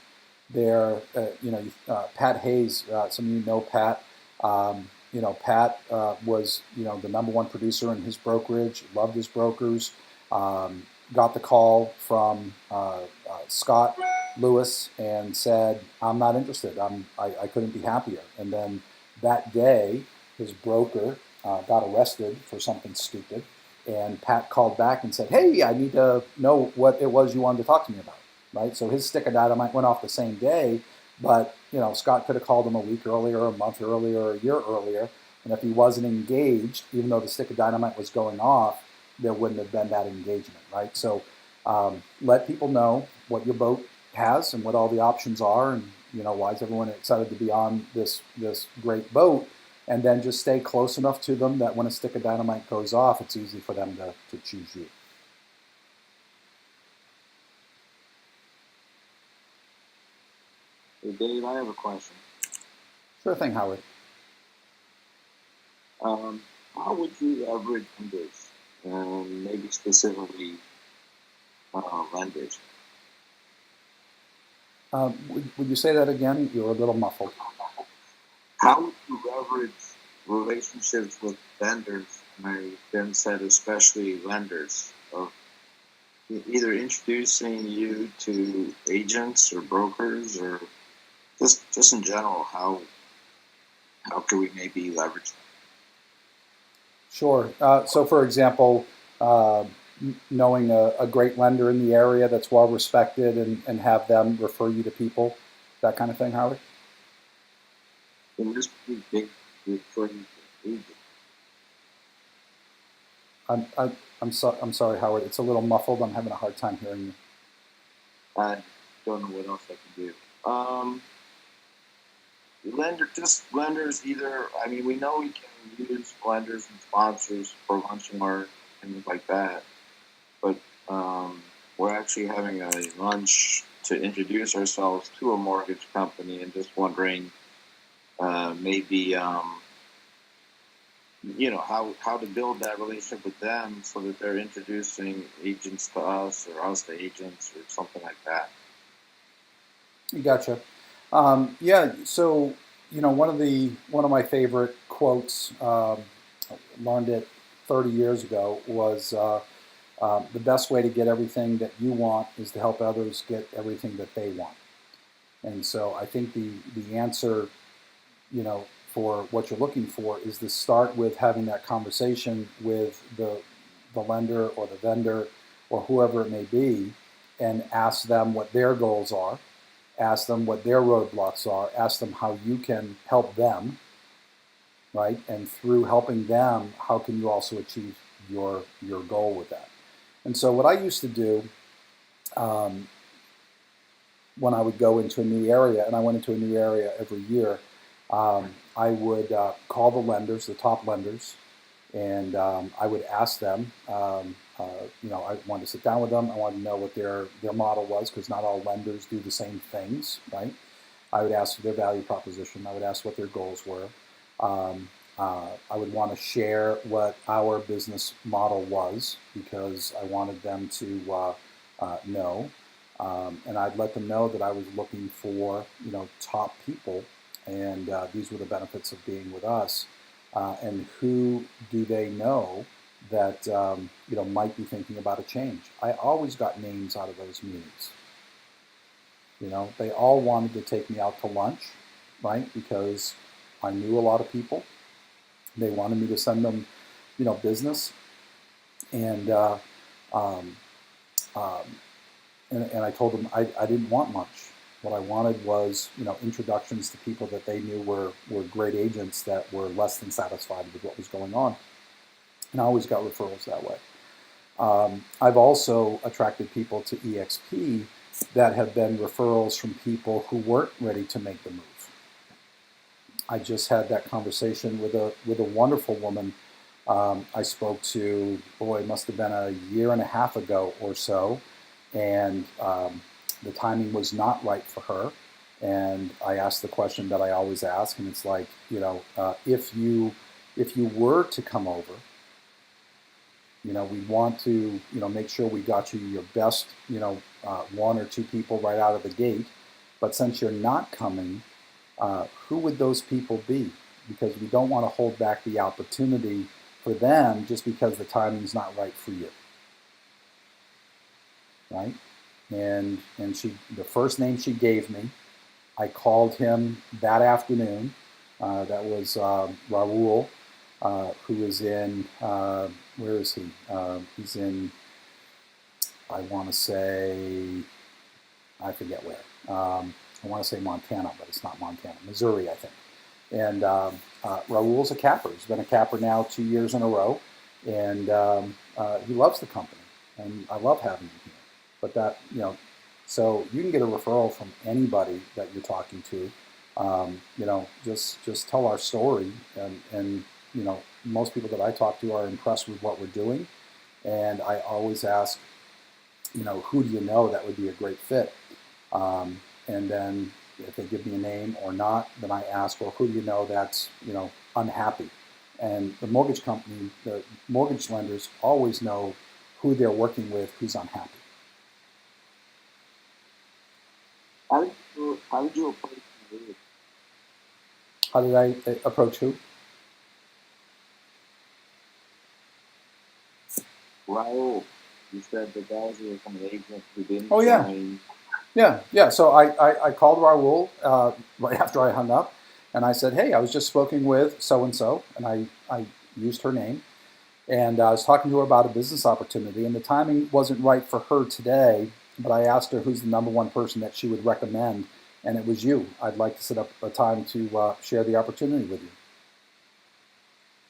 Speaker 1: Pat Hayes, some of you know Pat. Pat was, the number one producer in his brokerage, loved his brokers. Got the call from Scott Lewis and said, "I'm not interested. I couldn't be happier." And then that day, his broker got arrested for something stupid. And Pat called back and said, "Hey, I need to know what it was you wanted to talk to me about." Right? So his stick of dynamite went off the same day, but Scott could have called him a week earlier, a month earlier, or a year earlier. And if he wasn't engaged, even though the stick of dynamite was going off, there wouldn't have been that engagement, right? So let people know what your boat has and what all the options are, and why is everyone excited to be on this great boat, and then just stay close enough to them that when a stick of dynamite goes off, it's easy for them to choose you.
Speaker 3: Hey Dave, I have a question.
Speaker 1: Sure thing, Howard.
Speaker 3: How would you leverage lenders, maybe specifically lenders?
Speaker 1: Would you say that again? You're a little muffled.
Speaker 3: How would you leverage relationships with vendors, and I then said especially lenders, of either introducing you to agents or brokers, or just in general, how could we maybe leverage them?
Speaker 1: Sure. So, for example, knowing a great lender in the area that's well respected and have them refer you to people, that kind of thing, Howard?
Speaker 3: And this would be referring to agents.
Speaker 1: I'm sorry, Howard. It's a little muffled. I'm having a hard time hearing you.
Speaker 3: I don't know what else I can do. Lenders either. I mean, we know we can use lenders and sponsors for lunch and learn and things like that, but we're actually having a lunch to introduce ourselves to a mortgage company, and just wondering maybe how to build that relationship with them so that they're introducing agents to us or us to agents or something like that.
Speaker 1: Gotcha. Yeah. So one of my favorite quotes, learned it 30 years ago, was the best way to get everything that you want is to help others get everything that they want. And so I think the answer, for what you're looking for is to start with having that conversation with the lender or the vendor or whoever it may be, and ask them what their goals are, ask them what their roadblocks are, ask them how you can help them, right? And through helping them, how can you also achieve your goal with that? And so what I used to do, when I would go into a new area, and I went into a new area every year, I would call the lenders, the top lenders, and I would ask them, I wanted to sit down with them. I wanted to know what their model was, because not all lenders do the same things, right? I would ask for their value proposition. I would ask what their goals were. I would want to share what our business model was, because I wanted them to know. And I'd let them know that I was looking for, top people, and these were the benefits of being with us. And who do they know that might be thinking about a change? I always got names out of those meetings. They all wanted to take me out to lunch, right? Because I knew a lot of people. They wanted me to send them, business, and I told them I didn't want much. What I wanted was, introductions to people that they knew were great agents that were less than satisfied with what was going on. And I always got referrals that way. I've also attracted people to EXP that have been referrals from people who weren't ready to make the move. I just had that conversation with a wonderful woman I spoke to, it must have been a year and a half ago or so, and the timing was not right for her. And I asked the question that I always ask, and it's like, if you were to come over, we want to, make sure we got you your best, one or two people right out of the gate. But since you're not coming, who would those people be? Because we don't want to hold back the opportunity for them just because the timing's not right for you, right? And the first name she gave me, I called him that afternoon. That was Raul, who is in, where is he? He's in, I want to say, I forget where. I want to say Montana, but it's not Montana. Missouri, I think. And Raul's a capper. He's been a capper now 2 years in a row, and he loves the company, and I love having him here. But that, so you can get a referral from anybody that you're talking to. Just tell our story, and most people that I talk to are impressed with what we're doing, and I always ask, who do you know that would be a great fit? And then if they give me a name or not, then I ask, well, who do you know that's, unhappy? And the mortgage company, the mortgage lenders always know who they're working with, who's unhappy.
Speaker 3: How did you approach it?
Speaker 1: How did I approach who?
Speaker 3: Raul. You said the guys who were from the agent who didn't
Speaker 1: join. Yeah. So I called Raul right after I hung up, and I said, hey, I was just speaking with so-and-so, and I used her name, and I was talking to her about a business opportunity, and the timing wasn't right for her today, but I asked her who's the number one person that she would recommend, and it was you. I'd like to set up a time to share the opportunity with you.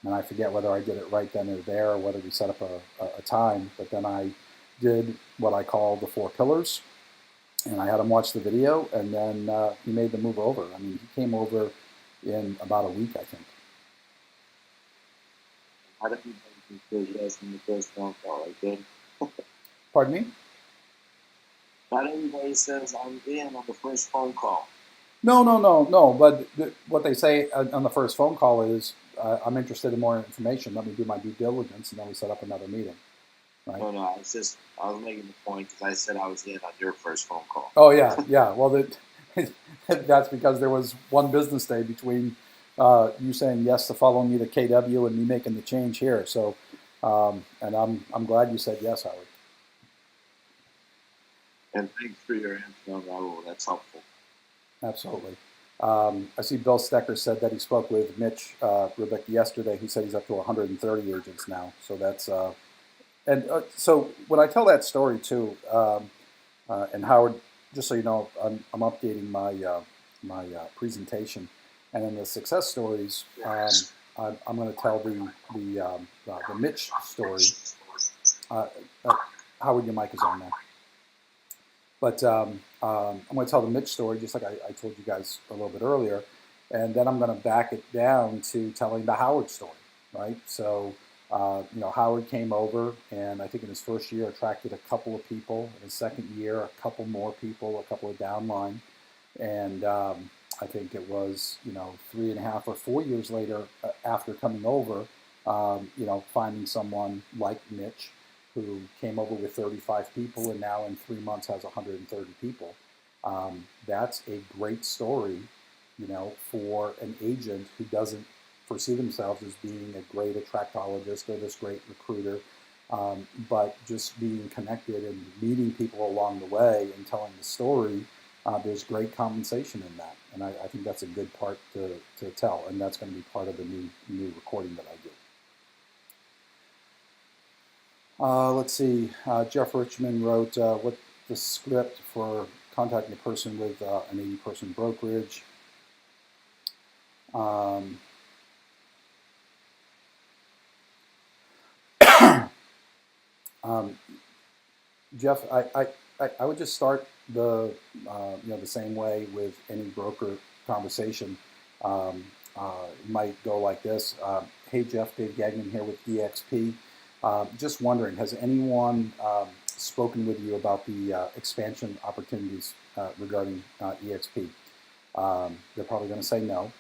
Speaker 1: And I forget whether I did it right then or there, or whether we set up a time, but then I did what I call the 4 pillars, and I had him watch the video, and then he made the move over. I mean, he came over in about a week, I think.
Speaker 3: How did you say yes in the first phone call? I did.
Speaker 1: Pardon me?
Speaker 3: Not everybody says I'm in on the first phone call.
Speaker 1: No. But what they say on the first phone call is, I'm interested in more information. Let me do my due diligence, and then we set up another meeting. Right?
Speaker 3: No, I was making the point because I said I was in on your first phone call.
Speaker 1: Oh yeah. Well, that's because there was one business day between you saying yes to following me to KW and me making the change here. So, and I'm glad you said yes, Howard.
Speaker 3: And thanks for your answer on Raul. That's helpful.
Speaker 1: Absolutely. I see Bill Stecker said that he spoke with Mitch Rebecca yesterday. He said he's up to 130 agents now. So that's so when I tell that story too, and Howard, just so you know, I'm updating my presentation, and in the success stories, I'm going to tell the Mitch story. Howard, your mic is on now. But I'm going to tell the Mitch story, just like I told you guys a little bit earlier, and then I'm going to back it down to telling the Howard story, right? So, Howard came over, and I think in his first year attracted a couple of people. In his second year, a couple more people, a couple of downline, and I think it was 3.5 or 4 years later after coming over, finding someone like Mitch, who came over with 35 people and now in 3 months has 130 people. That's a great story, for an agent who doesn't foresee themselves as being a great attractologist or this great recruiter, but just being connected and meeting people along the way and telling the story. There's great compensation in that, and I think that's a good part to tell, and that's going to be part of the new recording that I do. Let's see, Jeff Richmond wrote, what the script for contacting a person with an 80-person brokerage. Jeff, I would just start the same way with any broker conversation. It might go like this. Hey Jeff, Dave Gagnon here with EXP. Just wondering, has anyone spoken with you about the expansion opportunities regarding EXP? They're probably going to say no.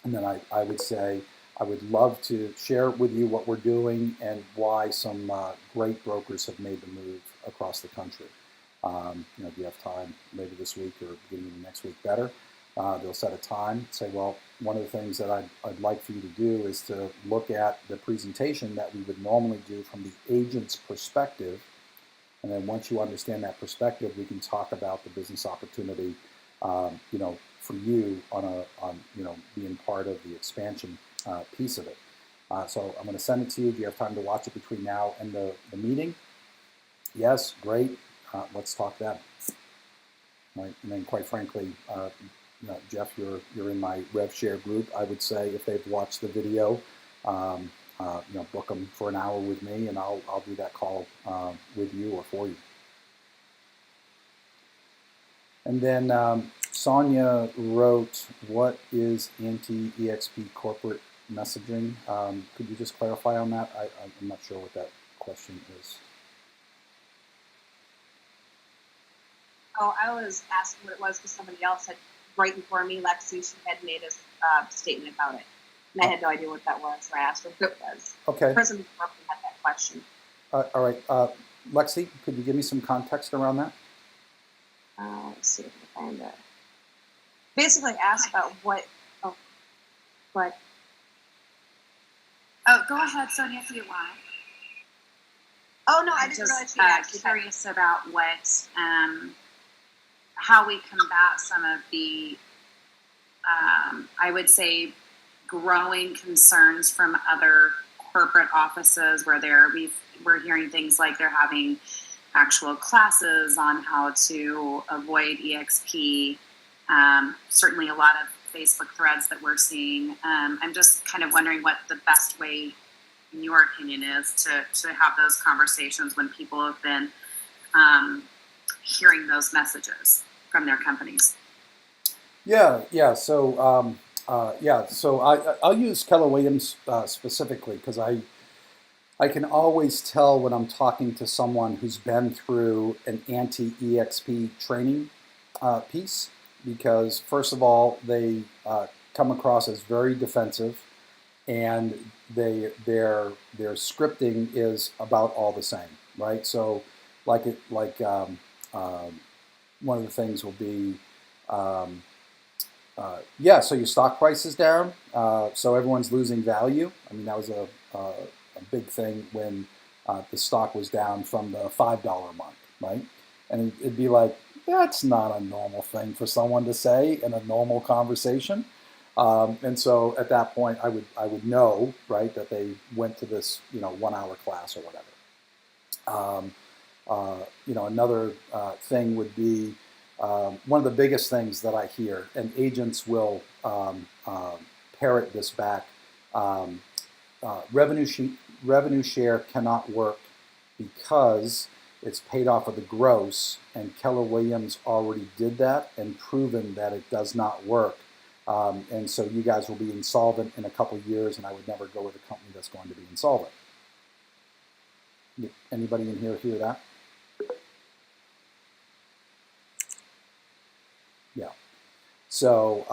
Speaker 1: And then I would say, I would love to share with you what we're doing and why some great brokers have made the move across the country. If you have time later this week or beginning of next week, better. They'll set a time, say, well, one of the things that I'd like for you to do is to look at the presentation that we would normally do from the agent's perspective. And then once you understand that perspective, we can talk about the business opportunity, for you on being part of the expansion piece of it. So I'm going to send it to you. Do you have time to watch it between now and the meeting? Yes, great. Let's talk then. Right. And then quite frankly, Jeff, you're in my RevShare group. I would say if they've watched the video, book them for an hour with me, and I'll do that call with you or for you. And then Sonia wrote, "What is anti-EXP corporate messaging?" Could you just clarify on that? I'm not sure what that question is.
Speaker 4: Oh, I was asking what it was because somebody else had, right before me, Lexi, she had made a statement about it. And I had no idea what that was, so I asked her what it was.
Speaker 1: Okay.
Speaker 4: The person before me had that question.
Speaker 1: All right. Lexi, could you give me some context around that?
Speaker 4: Let's see if I can find it. Basically asked about what. Oh, go ahead, Sonia, if you want. Oh, no, I didn't realize you
Speaker 5: I'm just curious about what, how we combat some of the, I would say, growing concerns from other corporate offices where we're hearing things like they're having actual classes on how to avoid EXP. Certainly a lot of Facebook threads that we're seeing. I'm just kind of wondering what the best way, in your opinion, is to have those conversations when people have been hearing those messages from their companies.
Speaker 1: Yeah. So I'll use Keller Williams specifically because I can always tell when I'm talking to someone who's been through an anti-EXP training piece, because first of all, they come across as very defensive, and their scripting is about all the same, right? So one of the things will be, yeah, so your stock price is down, so everyone's losing value. I mean, that was a big thing when the stock was down from the $5 mark, right? And it'd be like, that's not a normal thing for someone to say in a normal conversation. And so at that point, I would know, right, that they went to this 1 hour class or whatever. Another thing would be one of the biggest things that I hear, and agents will parrot this back. Revenue share cannot work because it's paid off of the gross, and Keller Williams already did that and proven that it does not work. And so you guys will be insolvent in a couple of years, and I would never go with a company that's going to be insolvent. Anybody in here hear that? Yeah. So,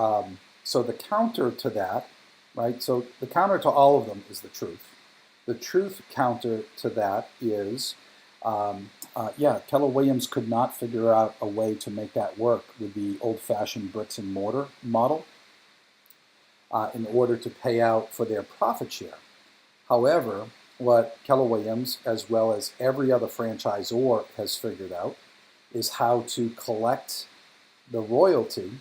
Speaker 1: so the counter to that, right? So the counter to all of them is the truth. The truth counter to that is, Keller Williams could not figure out a way to make that work with the old-fashioned bricks and mortar model in order to pay out for their profit share. However, what Keller Williams, as well as every other franchisor, has figured out is how to collect the royalty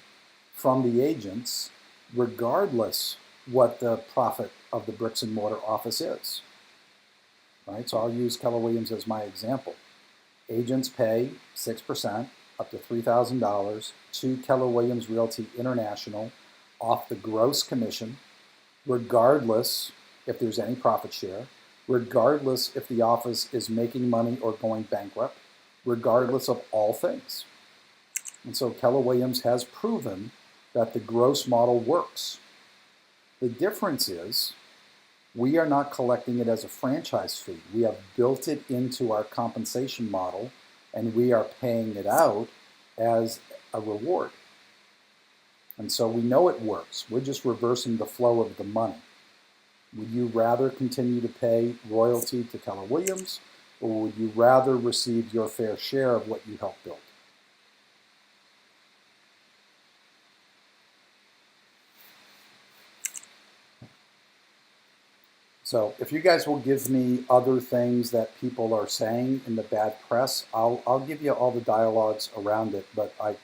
Speaker 1: from the agents regardless what the profit of the bricks and mortar office is. Right? So I'll use Keller Williams as my example. Agents pay 6% up to $3,000 to Keller Williams Realty International off the gross commission, regardless if there's any profit share, regardless if the office is making money or going bankrupt, regardless of all things. And so Keller Williams has proven that the gross model works. The difference is we are not collecting it as a franchise fee. We have built it into our compensation model, and we are paying it out as a reward. And so we know it works. We're just reversing the flow of the money. Would you rather continue to pay royalty to Keller Williams, or would you rather receive your fair share of what you helped build? So if you guys will give me other things that people are saying in the bad press, I'll give you all the dialogues around it, but I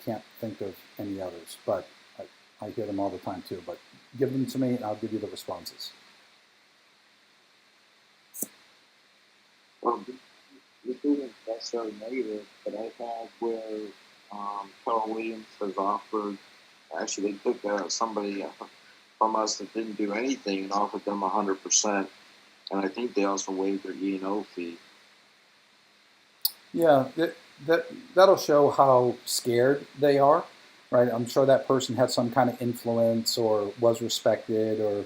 Speaker 1: can't think of any others. But I hear them all the time too. But give them to me and I'll give you the responses.
Speaker 3: Well, this isn't necessarily negative, but I've had where Keller Williams has offered, actually they took somebody from us that didn't do anything and offered them 100%. And I think they also waived their E&O fee.
Speaker 1: Yeah, that'll show how scared they are, right? I'm sure that person had some kind of influence or was respected or...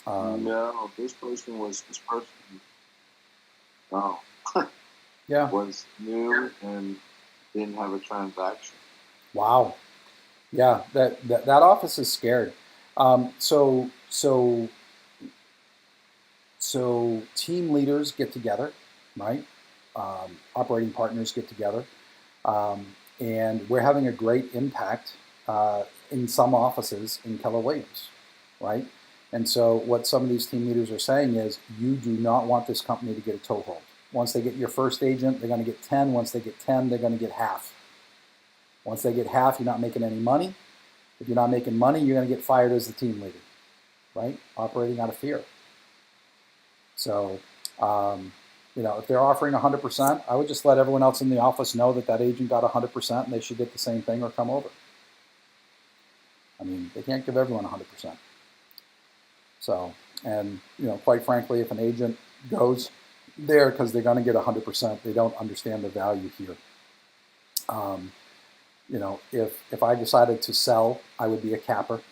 Speaker 3: no, this person
Speaker 1: yeah.
Speaker 3: was new and didn't have a transaction.
Speaker 1: Wow. Yeah, that office is scared. So team leaders get together, right? Operating partners get together, and we're having a great impact in some offices in Keller Williams, right? And so what some of these team leaders are saying is, you do not want this company to get a toehold. Once they get your first agent, they're going to get 10. Once they get 10, they're going to get half. Once they get half, you're not making any money. If you're not making money, you're going to get fired as the team leader, right? Operating out of fear. So, if they're offering 100%, I would just let everyone else in the office know that agent got 100% and they should get the same thing or come over. I mean, they can't give everyone 100%. So, and, quite frankly, if an agent goes there because they're going to get 100%, they don't understand the value here. If I decided to sell, I would be a capper.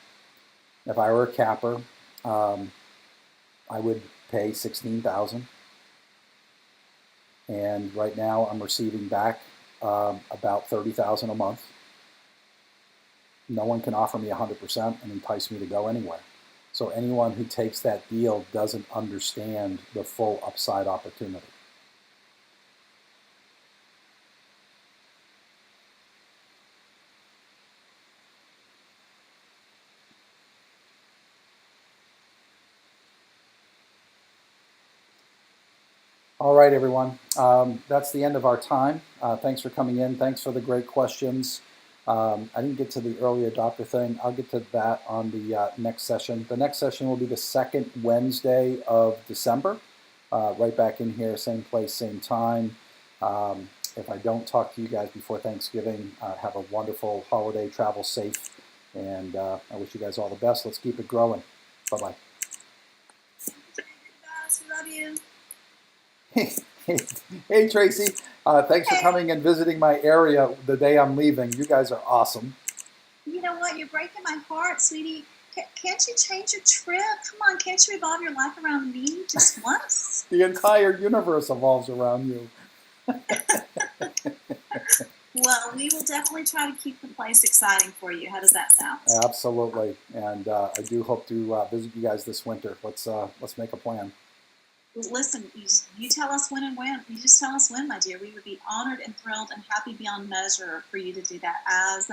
Speaker 1: If I were a capper, I would pay $16,000. And right now I'm receiving back about $30,000 a month. No one can offer me 100% and entice me to go anywhere. So anyone who takes that deal doesn't understand the full upside opportunity. All right, everyone. That's the end of our time. Thanks for coming in. Thanks for the great questions. I didn't get to the early adopter thing. I'll get to that on the next session. The next session will be the second Wednesday of December. Right back in here, same place, same time. If I don't talk to you guys before Thanksgiving, have a wonderful holiday, travel safe, and I wish you guys all the best. Let's keep it growing. Bye-bye.
Speaker 4: Guys, we love you.
Speaker 1: Hey, Tracy, thanks for coming and visiting my area the day I'm leaving. You guys are awesome.
Speaker 4: You know what? You're breaking my heart, sweetie. Can't you change your trip? Come on, can't you revolve your life around me just once?
Speaker 1: The entire universe evolves around you.
Speaker 4: Well, we will definitely try to keep the place exciting for you. How does that sound?
Speaker 1: Absolutely, and I do hope to visit you guys this winter. Let's make a plan.
Speaker 4: Listen, you tell us when and when. You just tell us when, my dear. We would be honored and thrilled and happy beyond measure for you to do that, as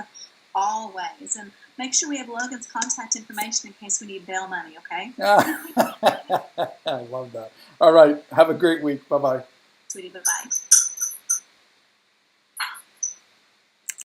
Speaker 4: always. And make sure we have Logan's contact information in case we need bail money, okay?
Speaker 1: I love that. All right. Have a great week. Bye-bye.
Speaker 4: Sweetie, bye-bye.